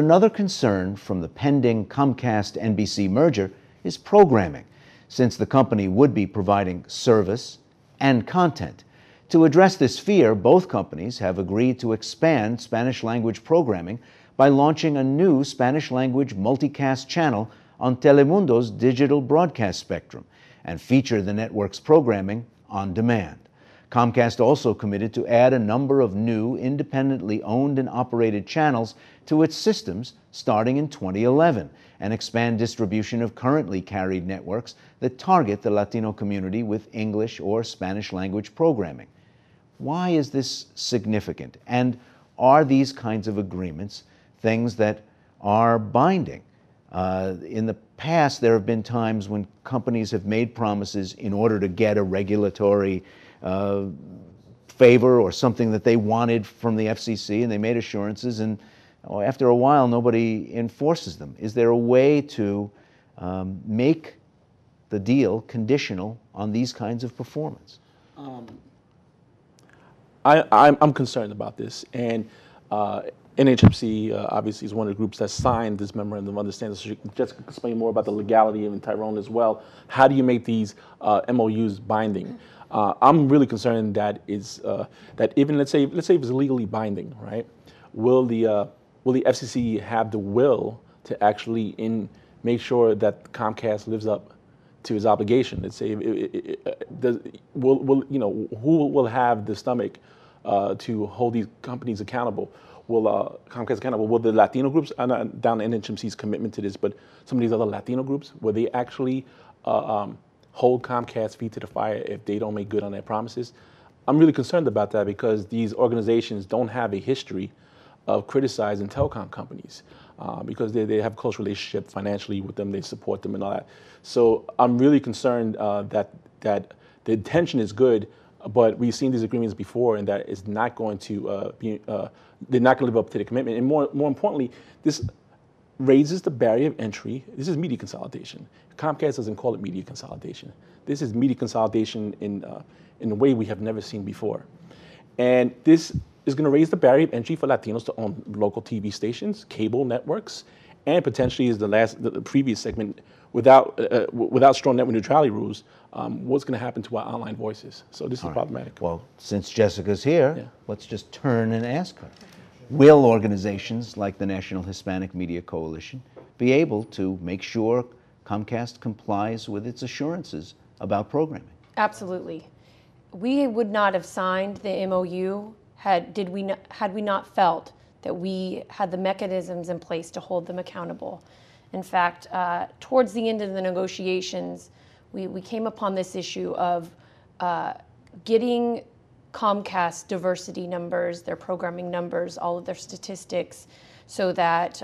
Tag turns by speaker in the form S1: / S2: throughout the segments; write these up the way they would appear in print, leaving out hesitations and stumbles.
S1: Another concern from the pending Comcast-NBC merger is programming, since the company would be providing service and content. To address this fear, both companies have agreed to expand Spanish-language programming by launching a new Spanish-language multicast channel on Telemundo's digital broadcast spectrum and feature the network's programming on demand. Comcast also committed to add a number of new independently owned and operated channels to its systems starting in 2011 and expand distribution of currently carried networks that target the Latino community with English or Spanish language programming. Why is this significant? And are these kinds of agreements things that are binding? In the past, there have been times when companies have made promises in order to get a regulatory favor or something that they wanted from the FCC, and they made assurances, and after a while, nobody enforces them. Is there a way to make the deal conditional on these kinds of performance?
S2: I'm concerned about this, and NHMC obviously is one of the groups that signed this Memorandum of Understanding. So just explain more about the legality, and Tyrone as well. How do you make these MOUs binding? I'm really concerned that that even let's say it's legally binding, right? Will the FCC have the will to actually make sure that Comcast lives up to his obligation? Let's say, who will have the stomach to hold these companies accountable? Will Comcast accountable? Will the Latino groups, I'm not down NHMC's commitment to this, but some of these other Latino groups, will they actually hold Comcast's feet to the fire if they don't make good on their promises? I'm really concerned about that because these organizations don't have a history of criticizing telecom companies because they have a close relationship financially with them, they support them and all that. So I'm really concerned that the intention is good, but we've seen these agreements before, and that is not going to they're not going to live up to the commitment. And more importantly, this raises the barrier of entry. This is media consolidation. Comcast doesn't call it media consolidation. This is media consolidation in a way we have never seen before. And this is going to raise the barrier of entry for Latinos to own local TV stations, cable networks, and potentially, as the previous segment, without strong network neutrality rules, what's going to happen to our online voices? So this is problematic.
S1: Well, since Jessica's here, let's just turn and ask her. Will organizations like the National Hispanic Media Coalition be able to make sure Comcast complies with its assurances about programming?
S3: Absolutely. We would not have signed the MOU had we not felt that we had the mechanisms in place to hold them accountable. In fact, towards the end of the negotiations, we came upon this issue of getting Comcast diversity numbers, their programming numbers, all of their statistics, so that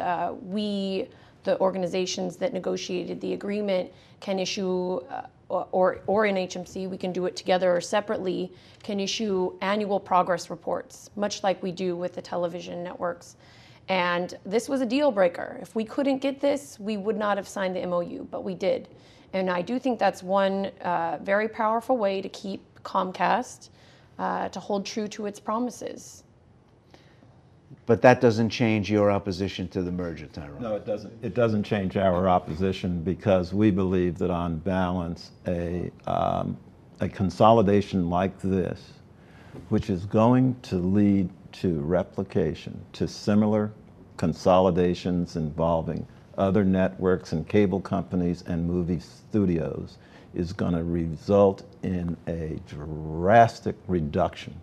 S3: the organizations that negotiated the agreement can issue, or in HMC, we can do it together or separately, can issue annual progress reports, much like we do with the television networks. And this was a deal breaker. If we couldn't get this, we would not have signed the MOU, but we did. And I do think that's one very powerful way to keep Comcast to hold true to its promises.
S1: But that doesn't change your opposition to the merger, Tyrone.
S4: No, it doesn't. It doesn't change our opposition because we believe that on balance, a consolidation like this, which is going to lead to replication, to similar consolidations involving other networks and cable companies and movie studios, is going to result in a drastic reduction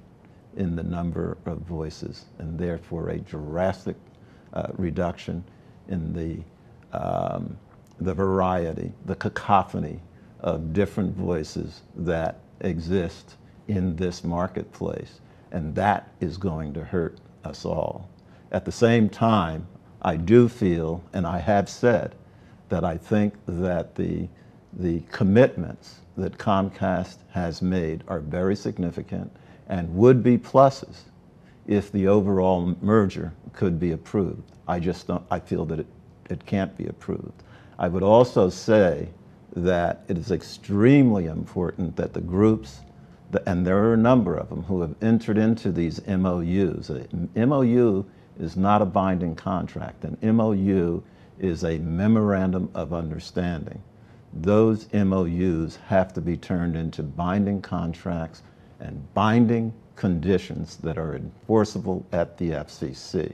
S4: in the number of voices, and therefore a drastic reduction in the variety, the cacophony of different voices that exist in this marketplace. And that is going to hurt us all. At the same time, I do feel, and I have said, that I think that the commitments that Comcast has made are very significant and would be pluses if the overall merger could be approved. I feel that it can't be approved. I would also say that it is extremely important that the groups, and there are a number of them who have entered into these MOUs. A MOU is not a binding contract. An MOU is a Memorandum of Understanding. Those MOUs have to be turned into binding contracts and binding conditions that are enforceable at the FCC.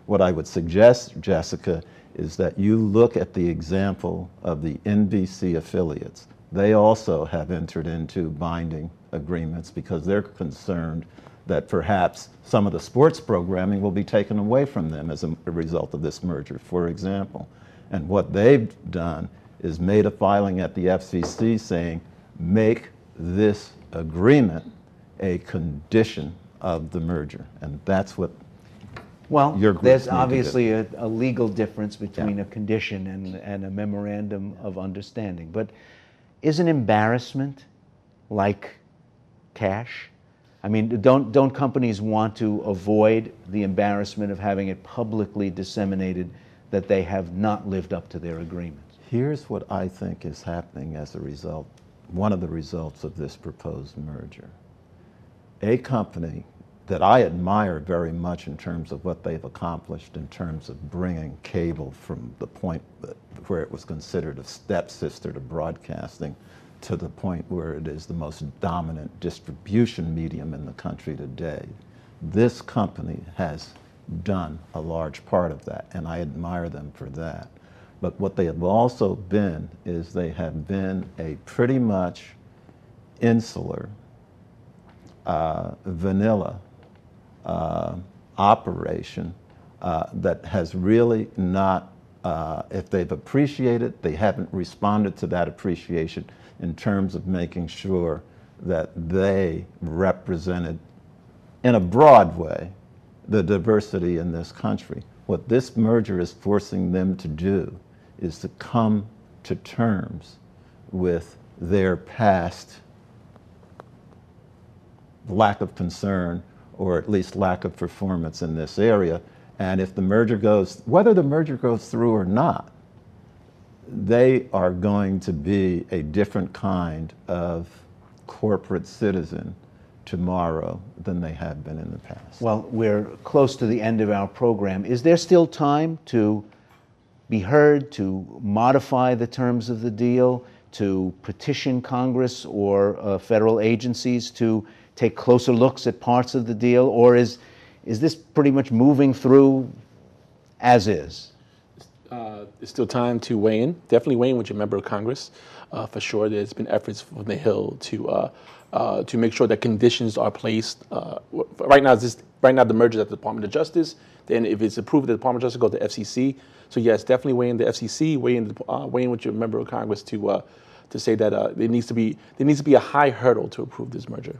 S4: What I would suggest, Jessica, is that you look at the example of the NBC affiliates. They also have entered into binding agreements because they're concerned that perhaps some of the sports programming will be taken away from them as a result of this merger, for example. And what they've done is made a filing at the FCC saying, make this agreement a condition of the merger. And that's what
S1: Well,
S4: your group
S1: there's
S4: need to
S1: obviously a legal difference between
S4: Yeah.
S1: a condition and a memorandum of understanding. But is an embarrassment like cash? I mean, don't companies want to avoid the embarrassment of having it publicly disseminated that they have not lived up to their agreements?
S4: Here's what I think is happening as a result, one of the results of this proposed merger. A company that I admire very much in terms of what they've accomplished in terms of bringing cable from the point where it was considered a stepsister to broadcasting to the point where it is the most dominant distribution medium in the country today. This company has done a large part of that, and I admire them for that. But what they have also been is they have been a pretty much insular, vanilla operation that has really not, if they've appreciated, they haven't responded to that appreciation in terms of making sure that they represented in a broad way the diversity in this country. What this merger is forcing them to do is to come to terms with their past lack of concern or at least lack of performance in this area. And if the merger goes, whether the merger goes through or not, they are going to be a different kind of corporate citizen tomorrow than they have been in the past.
S1: Well, we're close to the end of our program. Is there still time to be heard, to modify the terms of the deal, to petition Congress or federal agencies to take closer looks at parts of the deal, or is this pretty much moving through as is?
S2: There's still time to weigh in. Definitely weigh in with your member of Congress. For sure, there's been efforts from the Hill to make sure that conditions are placed. Right now, the merger is at the Department of Justice. Then, if it's approved at the Department of Justice, go to the FCC. So yes, definitely weigh in the FCC. Weigh in with your member of Congress to say that there needs to be a high hurdle to approve this merger.